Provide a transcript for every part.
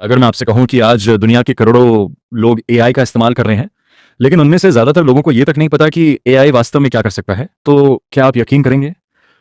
अगर मैं आपसे कहूं कि आज दुनिया के करोड़ों लोग एआई का इस्तेमाल कर रहे हैं, लेकिन उनमें से ज़्यादातर लोगों को ये तक नहीं पता कि एआई वास्तव में क्या कर सकता है, तो क्या आप यकीन करेंगे?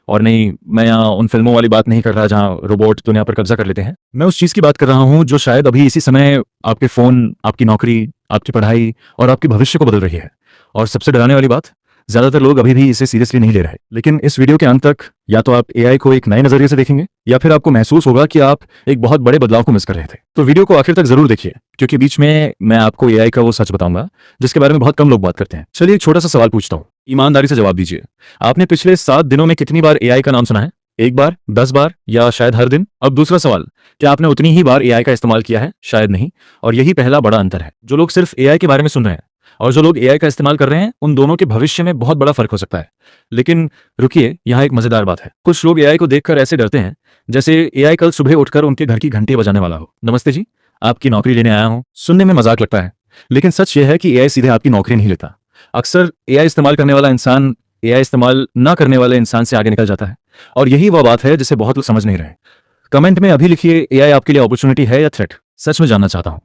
और नहीं, मैं यहाँ उन फिल्मों वाली बात नहीं कर रहा जहाँ रोबोट दुनिया पर कब्जा कर लेते हैं। मैं उस चीज़ की बात कर रहा हूँ जो शायद अभी इसी समय आपके फ़ोन, आपकी नौकरी, आपकी पढ़ाई और आपके भविष्य को बदल रही है। और सबसे डराने वाली बात, ज़्यादातर लोग अभी भी इसे सीरियसली नहीं ले रहे। लेकिन इस वीडियो के अंत तक या तो आप एआई को एक नए नज़रिए से देखेंगे या फिर आपको महसूस होगा कि आप एक बहुत बड़े बदलाव को मिस कर रहे थे। तो वीडियो को आखिर तक जरूर देखिए, क्योंकि बीच में मैं आपको एआई का वो सच बताऊंगा जिसके बारे में बहुत कम लोग बात करते हैं। चलिए एक छोटा सा सवाल पूछता हूँ, ईमानदारी से जवाब दीजिए। आपने पिछले 7 दिनों में कितनी बार एआई का नाम सुना है? एक बार, 10 बार या शायद हर दिन? अब दूसरा सवाल, क्या आपने उतनी ही बार एआई का इस्तेमाल किया है? शायद नहीं। और यही पहला बड़ा अंतर है। जो लोग सिर्फ एआई के बारे में सुन रहे हैं और जो लोग एआई का इस्तेमाल कर रहे हैं, उन दोनों के भविष्य में बहुत बड़ा फर्क हो सकता है। लेकिन रुकिए, यहाँ एक मजेदार बात है। कुछ लोग एआई को देखकर ऐसे डरते हैं जैसे एआई कल सुबह उठकर उनके घर की घंटी बजाने वाला हो। नमस्ते जी, आपकी नौकरी लेने आया हूँ। सुनने में मजाक लगता है, लेकिन सच यह है कि एआई सीधे आपकी नौकरी नहीं लेता। अक्सर एआई इस्तेमाल करने वाला इंसान एआई इस्तेमाल ना करने वाले इंसान से आगे निकल जाता है। और यही वह बात है जिसे बहुत लोग समझ नहीं रहे। कमेंट में अभी लिखिए, एआई आपके लिए अपॉर्चुनिटी है या थ्रेट? सच में जानना चाहता हूँ।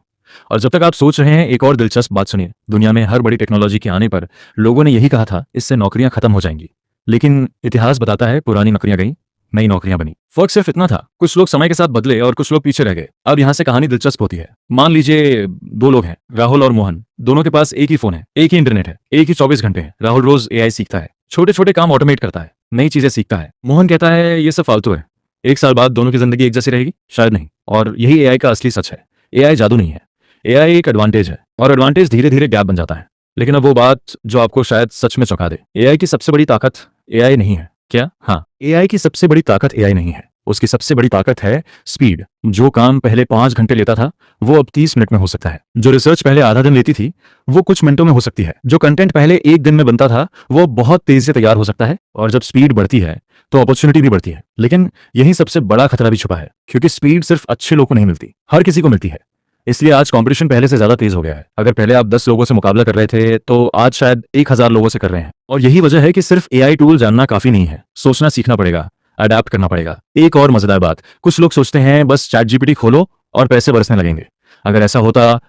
और जब तक आप सोच रहे हैं, एक और दिलचस्प बात सुनिए। दुनिया में हर बड़ी टेक्नोलॉजी के आने पर लोगों ने यही कहा था, इससे नौकरियां खत्म हो जाएंगी। लेकिन इतिहास बताता है, पुरानी नौकरियां गई, नई नौकरियां बनी। फर्क सिर्फ इतना था, कुछ लोग समय के साथ बदले और कुछ लोग पीछे रह गए। अब यहां से कहानी दिलचस्प होती है। मान लीजिए 2 लोग हैं, राहुल और मोहन। दोनों के पास एक ही फोन है, एक ही इंटरनेट है, एक ही 24 घंटे हैं। राहुल रोज एआई सीखता है, छोटे छोटे काम ऑटोमेट करता है, नई चीजें सीखता है। मोहन कहता है ये सब फालतू है। 1 साल बाद दोनों की जिंदगी एक जैसी रहेगी? शायद नहीं। और यही एआई का असली सच है। एआई जादू नहीं है, एआई एक एडवांटेज है, और एडवांटेज धीरे धीरे गैप बन जाता है। लेकिन अब वो बात जो आपको शायद सच में चौंका दे, एआई की सबसे बड़ी ताकत एआई नहीं है। क्या? हाँ, एआई की सबसे बड़ी ताकत एआई नहीं है। उसकी सबसे बड़ी ताकत है स्पीड। जो काम पहले 5 घंटे लेता था, वो अब 30 मिनट में हो सकता है। जो रिसर्च पहले आधा दिन लेती थी, वो कुछ मिनटों में हो सकती है। जो कंटेंट पहले 1 दिन में बनता था, वो बहुत तेजी से तैयार हो सकता है। और जब स्पीड बढ़ती है तो अपॉर्चुनिटी भी बढ़ती है। लेकिन यही सबसे बड़ा खतरा भी छुपा है, क्योंकि स्पीड सिर्फ अच्छे लोगों को नहीं मिलती, हर किसी को मिलती है। इसलिए आज कंपटीशन पहले से ज्यादा तेज हो गया है। अगर पहले आप 10 लोगों से मुकाबला कर रहे थे, तो आज शायद 1000 लोगों से कर रहे हैं। और यही वजह है कि सिर्फ एआई टूल जानना काफी नहीं है, सोचना सीखना पड़ेगा, अडेप्ट करना पड़ेगा। एक और मजेदार बात, कुछ लोग सोचते हैं बस चैट जीपीटी खोलो और पैसे बरसने लगेंगे। अगर ऐसा होता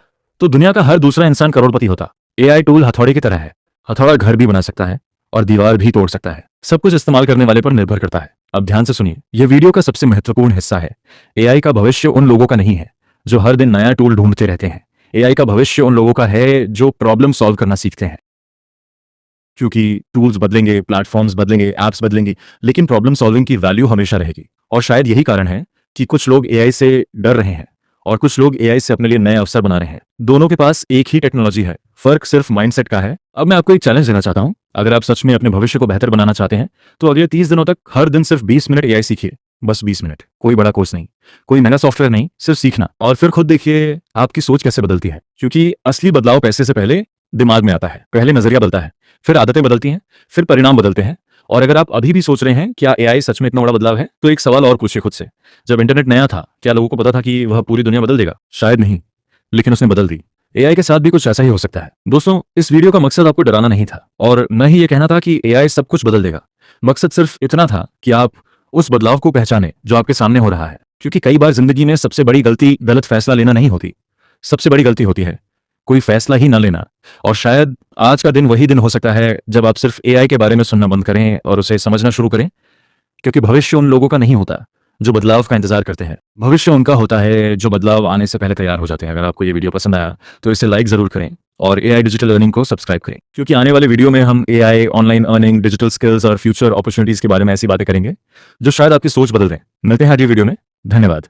तो दुनिया का हर दूसरा इंसान करोड़पति होता। एआई टूल हथौड़े की तरह है। हथौड़ा घर भी बना सकता है और दीवार भी तोड़ सकता है। सब कुछ इस्तेमाल करने वाले पर निर्भर करता है। अब ध्यान से सुनिए, यह वीडियो का सबसे महत्वपूर्ण हिस्सा है। एआई का भविष्य उन लोगों का नहीं है जो हर दिन नया टूल ढूंढते रहते हैं। एआई का भविष्य उन लोगों का है जो प्रॉब्लम सॉल्व करना सीखते हैं। क्योंकि टूल्स बदलेंगे, प्लेटफॉर्म्स बदलेंगे, एप्स बदलेंगी, लेकिन प्रॉब्लम सॉल्विंग की वैल्यू हमेशा रहेगी। और शायद यही कारण है कि कुछ लोग एआई से डर रहे हैं और कुछ लोग एआई से अपने लिए नए अवसर बना रहे हैं। दोनों के पास एक ही टेक्नोलॉजी है, फर्क सिर्फ माइंडसेट का है। अब मैं आपको एक चैलेंज देना चाहता हूं। अगर आप सच में अपने भविष्य को बेहतर बनाना चाहते हैं, तो अगले 30 दिनों तक हर दिन सिर्फ 20 मिनट एआई सीखिए। बस 20 मिनट। कोई बड़ा कोर्स नहीं, कोई महंगा सॉफ्टवेयर नहीं, सिर्फ सीखना। और फिर खुद देखिए आपकी सोच कैसे बदलती है। क्योंकि असली बदलाव पैसे से पहले दिमाग में आता है। पहले नजरिया बदलता है, फिर आदतें बदलती हैं, फिर परिणाम बदलते हैं। और अगर आप अभी भी सोच रहे हैं क्या एआई सच में इतना बड़ा बदलाव है, तो एक सवाल और पूछिए खुद से। जब इंटरनेट नया था, क्या लोगों को पता था कि वह पूरी दुनिया बदल देगा? शायद नहीं, लेकिन उसने बदल दी। एआई के साथ भी कुछ ऐसा ही हो सकता है। दोस्तों, इस वीडियो का मकसद आपको डराना नहीं था, और न ही ये कहना था कि एआई सब कुछ बदल देगा। मकसद सिर्फ इतना था कि आप उस बदलाव को पहचाने जो आपके सामने हो रहा है। क्योंकि कई बार जिंदगी में सबसे बड़ी गलती गलत फैसला लेना नहीं होती, सबसे बड़ी गलती होती है कोई फैसला ही न लेना। और शायद आज का दिन वही दिन हो सकता है जब आप सिर्फ एआई के बारे में सुनना बंद करें और उसे समझना शुरू करें। क्योंकि भविष्य उन लोगों का नहीं होता जो बदलाव का इंतजार करते हैं, भविष्य उनका होता है जो बदलाव आने से पहले तैयार हो जाते हैं। अगर आपको ये वीडियो पसंद आया तो इसे लाइक जरूर करें और एआई डिजिटल अर्निंग को सब्सक्राइब करें, क्योंकि आने वाले वीडियो में हम AI, online earning, digital skills और फ्यूचर अपॉर्चुनिटीज के बारे में ऐसी बातें करेंगे जो शायद आपकी सोच बदल दें। मिलते हैं अगली वीडियो में। धन्यवाद।